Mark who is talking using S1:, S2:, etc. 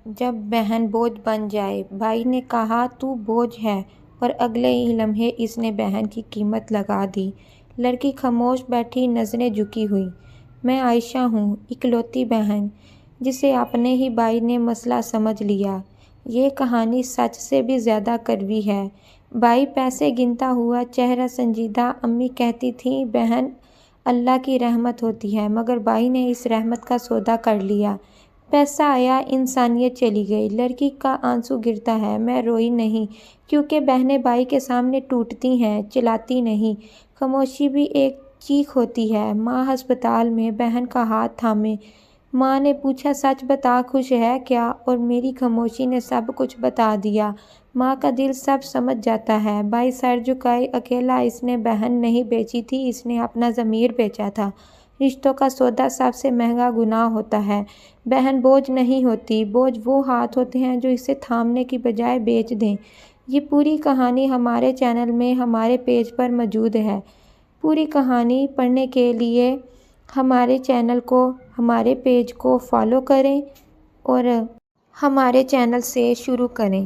S1: جب بہن بوجھ بن جائے۔ بھائی نے کہا تو بوجھ ہے، اور اگلے ہی لمحے اس نے بہن کی قیمت لگا دی۔ لڑکی خاموش بیٹھی، نظریں جھکی ہوئی۔ میں عائشہ ہوں، اکلوتی بہن، جسے اپنے ہی بھائی نے مسئلہ سمجھ لیا۔ یہ کہانی سچ سے بھی زیادہ کڑوی ہے۔ بھائی پیسے گنتا ہوا، چہرہ سنجیدہ۔ امی کہتی تھیں بہن اللہ کی رحمت ہوتی ہے، مگر بھائی نے اس رحمت کا سودا کر لیا۔ پیسہ آیا، انسانیت چلی گئی۔ لڑکی کا آنسو گرتا ہے۔ میں روئی نہیں، کیونکہ بہنیں بھائی کے سامنے ٹوٹتی ہیں، چلاتی نہیں۔ خاموشی بھی ایک چیخ ہوتی ہے۔ ماں ہسپتال میں، بہن کا ہاتھ تھامے۔ ماں نے پوچھا سچ بتا، خوش ہے کیا؟ اور میری خاموشی نے سب کچھ بتا دیا۔ ماں کا دل سب سمجھ جاتا ہے۔ بھائی سر جھکائے، اکیلا۔ اس نے بہن نہیں بیچی تھی، اس نے اپنا ضمیر بیچا تھا۔ رشتوں کا سودا سب سے مہنگا گناہ ہوتا ہے۔ بہن بوجھ نہیں ہوتی، بوجھ وہ ہاتھ ہوتے ہیں جو اسے تھامنے کی بجائے بیچ دیں۔ یہ پوری کہانی ہمارے چینل میں ہمارے پیج پر موجود ہے۔ پوری کہانی پڑھنے کے لیے ہمارے چینل کو، ہمارے پیج کو فالو کریں اور ہمارے چینل سے شروع کریں۔